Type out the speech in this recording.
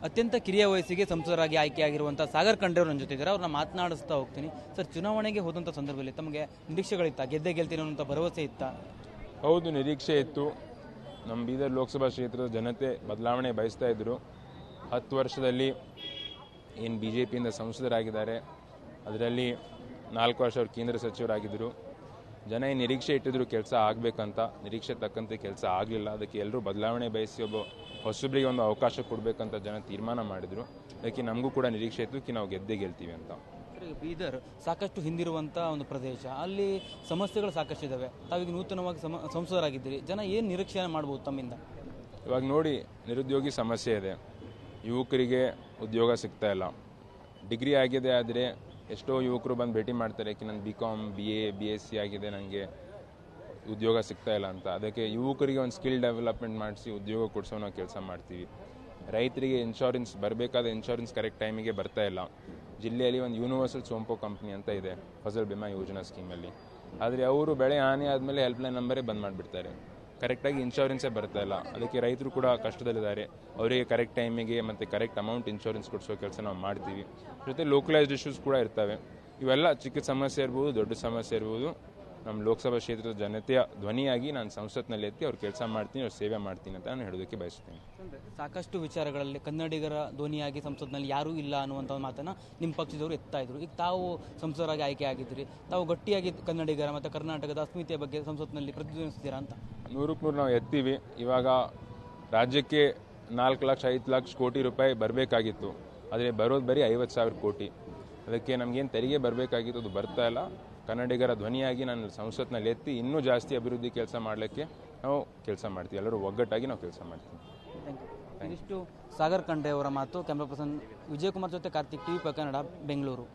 ಅತ್ಯಂತ ಕಿರಿಯ ವಯಸ್ಸಿಗೆ ಸಂಸದರಾಗಿ ಆಯ್ಕೆಯಾಗಿರುವಂಥ ಸಾಗರ್ ಖಂಡ್ರೆ ನನ್ನ ಜೊತೆ ಇದ್ದಾರೆ. ಅವ್ರನ್ನ ಮಾತನಾಡಿಸ್ತಾ ಹೋಗ್ತೀನಿ. ಸರ್, ಚುನಾವಣೆಗೆ ಹೋದಂಥ ಸಂದರ್ಭದಲ್ಲಿ ತಮಗೆ ನಿರೀಕ್ಷೆಗಳಿತ್ತ? ಗೆಲ್ತೀನಿ ಅನ್ನೋಂಥ ಭರವಸೆ ಇತ್ತಾ? ಹೌದು, ನಿರೀಕ್ಷೆ ಇತ್ತು. ನಮ್ಮ ಬೀದರ್ ಲೋಕಸಭಾ ಕ್ಷೇತ್ರದ ಜನತೆ ಬದಲಾವಣೆ ಬಯಸ್ತಾ ಇದ್ದರು. 10 ವರ್ಷದಲ್ಲಿ ಏನು BJPಯಿಂದ ಸಂಸದರಾಗಿದ್ದಾರೆ, ಅದರಲ್ಲಿ 4 ವರ್ಷ ಅವರು ಕೇಂದ್ರ ಸಚಿವರಾಗಿದ್ದರು. ಜನ ಏನು ನಿರೀಕ್ಷೆ ಇಟ್ಟಿದ್ರು ಕೆಲಸ ಆಗಬೇಕಂತ, ನಿರೀಕ್ಷೆ ತಕ್ಕಂತೆ ಕೆಲಸ ಆಗಲಿಲ್ಲ. ಅದಕ್ಕೆ ಎಲ್ಲರೂ ಬದಲಾವಣೆ ಬಯಸಿ ಒಬ್ಬ ಹೊಸಬ್ರಿಗೆ ಒಂದು ಅವಕಾಶ ಕೊಡಬೇಕಂತ ಜನ ತೀರ್ಮಾನ ಮಾಡಿದರು. ಅದಕ್ಕೆ ನಮಗೂ ಕೂಡ ನಿರೀಕ್ಷೆ ಇತ್ತು ನಾವು ಗೆಲ್ತೀವಿ ಅಂತ. ಬೀದರ್ ಸಾಕಷ್ಟು ಹಿಂದಿರುವಂಥ ಒಂದು ಪ್ರದೇಶ, ಅಲ್ಲಿ ಸಮಸ್ಯೆಗಳು ಸಾಕಷ್ಟು ಇದ್ದಾವೆ. ತಾವೀಗ ನೂತನವಾಗಿ ಸಂಸದರಾಗಿದ್ದೀರಿ, ಜನ ಏನು ನಿರೀಕ್ಷೆ ಮಾಡ್ಬೋದು ತಮ್ಮಿಂದ? ಇವಾಗ ನೋಡಿ, ನಿರುದ್ಯೋಗಿ ಸಮಸ್ಯೆ ಇದೆ, ಯುವಕರಿಗೆ ಉದ್ಯೋಗ ಸಿಗ್ತಾ ಇಲ್ಲ. ಡಿಗ್ರಿ ಆಗಿದೆ ಆದರೆ ಎಷ್ಟೋ ಯುವಕರು ಬಂದು ಭೇಟಿ ಮಾಡ್ತಾರೆ, ನನ್ನ BCom BA BSc ಆಗಿದೆ, ನನಗೆ ಉದ್ಯೋಗ ಸಿಗ್ತಾ ಇಲ್ಲ ಅಂತ. ಅದಕ್ಕೆ ಯುವಕರಿಗೆ ಒಂದು ಸ್ಕಿಲ್ ಡೆವಲಪ್ಮೆಂಟ್ ಮಾಡಿಸಿ ಉದ್ಯೋಗ ಕೊಡಿಸೋ ನಾವು ಕೆಲಸ ಮಾಡ್ತೀವಿ. ರೈತರಿಗೆ ಇನ್ಶೂರೆನ್ಸ್ ಬರಬೇಕಾದ ಇನ್ಶೂರೆನ್ಸ್ ಕರೆಕ್ಟ್ ಟೈಮಿಗೆ ಬರ್ತಾ ಇಲ್ಲ. ಜಿಲ್ಲೆಯಲ್ಲಿ ಒಂದು ಯೂನಿವರ್ಸಲ್ ಸೋಂಪೋ ಕಂಪ್ನಿ ಅಂತ ಇದೆ ಫಸಲ್ ಬಿಮಾ ಯೋಜನಾ ಸ್ಕೀಮಲ್ಲಿ. ಆದರೆ ಅವರು ಬೆಳೆ ಹಾನಿ ಆದಮೇಲೆ ಹೆಲ್ಪ್ಲೈನ್ ನಂಬರೇ ಬಂದ್ ಮಾಡಿಬಿಡ್ತಾರೆ, ಕರೆಕ್ಟಾಗಿ ಇನ್ಶೂರೆನ್ಸೇ ಬರ್ತಾ ಇಲ್ಲ. ಅದಕ್ಕೆ ರೈತರು ಕೂಡ ಕಷ್ಟದಲ್ಲಿದ್ದಾರೆ. ಅವರಿಗೆ ಕರೆಕ್ಟ್ ಟೈಮಿಗೆ ಮತ್ತು ಕರೆಕ್ಟ್ ಅಮೌಂಟ್ ಇನ್ಶೂರೆನ್ಸ್ ಕೊಡಿಸೋ ಕೆಲಸ ನಾವು ಮಾಡ್ತೀವಿ. ಜೊತೆ ಲೋಕಲೈಸ್ಡ್ ಇಶ್ಯೂಸ್ ಕೂಡ ಇರ್ತವೆ. ಇವೆಲ್ಲ ಚಿಕ್ಕ ಸಮಸ್ಯೆ ಇರ್ಬೋದು, ದೊಡ್ಡ ಸಮಸ್ಯೆ ಇರ್ಬೋದು. ನಮ್ಮ ಲೋಕಸಭಾ ಕ್ಷೇತ್ರದ ಜನತೆಯ ಧ್ವನಿಯಾಗಿ ನಾನು ಸಂಸತ್ನಲ್ಲಿ ಎತ್ತಿ ಅವ್ರು ಕೆಲಸ ಮಾಡ್ತೀನಿ, ಅವ್ರು ಸೇವೆ ಮಾಡ್ತೀನಿ ಅಂತ ನಾನು ಹೇಳೋದಕ್ಕೆ ಬಯಸ್ತೀನಿ. ಸಾಕಷ್ಟು ವಿಚಾರಗಳಲ್ಲಿ ಕನ್ನಡಿಗರ ಧ್ವನಿಯಾಗಿ ಸಂಸತ್ನಲ್ಲಿ ಯಾರೂ ಇಲ್ಲ ಅನ್ನುವಂಥ ಮಾತನ್ನು ನಿಮ್ಮ ಪಕ್ಷದವರು ಎತ್ತಾ ಇದ್ರು. ಈಗ ತಾವು ಸಂಸದರಾಗಿ ಆಯ್ಕೆ ಆಗಿದ್ದೀರಿ, ತಾವು ಗಟ್ಟಿಯಾಗಿ ಕನ್ನಡಿಗರ ಮತ್ತು ಕರ್ನಾಟಕದ ಅಸ್ಮಿತೆಯ ಬಗ್ಗೆ ಸಂಸತ್ನಲ್ಲಿ ಪ್ರತಿಧ್ವನಿಸ್ತೀರಾ ಅಂತ? 100% ನಾವು ಎತ್ತೀವಿ. ಇವಾಗ ರಾಜ್ಯಕ್ಕೆ 4 ಲಕ್ಷ 5 ಲಕ್ಷ ಕೋಟಿ ರೂಪಾಯಿ ಬರಬೇಕಾಗಿತ್ತು, ಆದರೆ ಬರೋದು ಬರೀ 50,000 ಕೋಟಿ. ಅದಕ್ಕೆ ನಮಗೇನು ತೆರಿಗೆ ಬರಬೇಕಾಗಿತ್ತು, ಅದು ಬರ್ತಾ ಇಲ್ಲ. ಕನ್ನಡಿಗರ ಧ್ವನಿಯಾಗಿ ನಾನು ಸಂಸತ್ನಲ್ಲಿ ಎತ್ತಿ ಇನ್ನೂ ಜಾಸ್ತಿ ಅಭಿವೃದ್ಧಿ ಕೆಲಸ ಮಾಡಲಿಕ್ಕೆ ನಾವು ಕೆಲಸ ಮಾಡ್ತೀವಿ. ಎಲ್ಲರೂ ಒಗ್ಗಟ್ಟಾಗಿ ನಾವು ಕೆಲಸ ಮಾಡ್ತೀವಿ. ಇದಿಷ್ಟು ಸಾಗರ್ ಖಂಡ್ರೆ ಅವರ ಮಾತು. ಕ್ಯಾಮ್ರಾ ಪರ್ಸನ್ ವಿಜಯಕುಮಾರ್ ಜೊತೆ ಕಾರ್ತಿಕ್, TV5 ಕನ್ನಡ, ಬೆಂಗಳೂರು.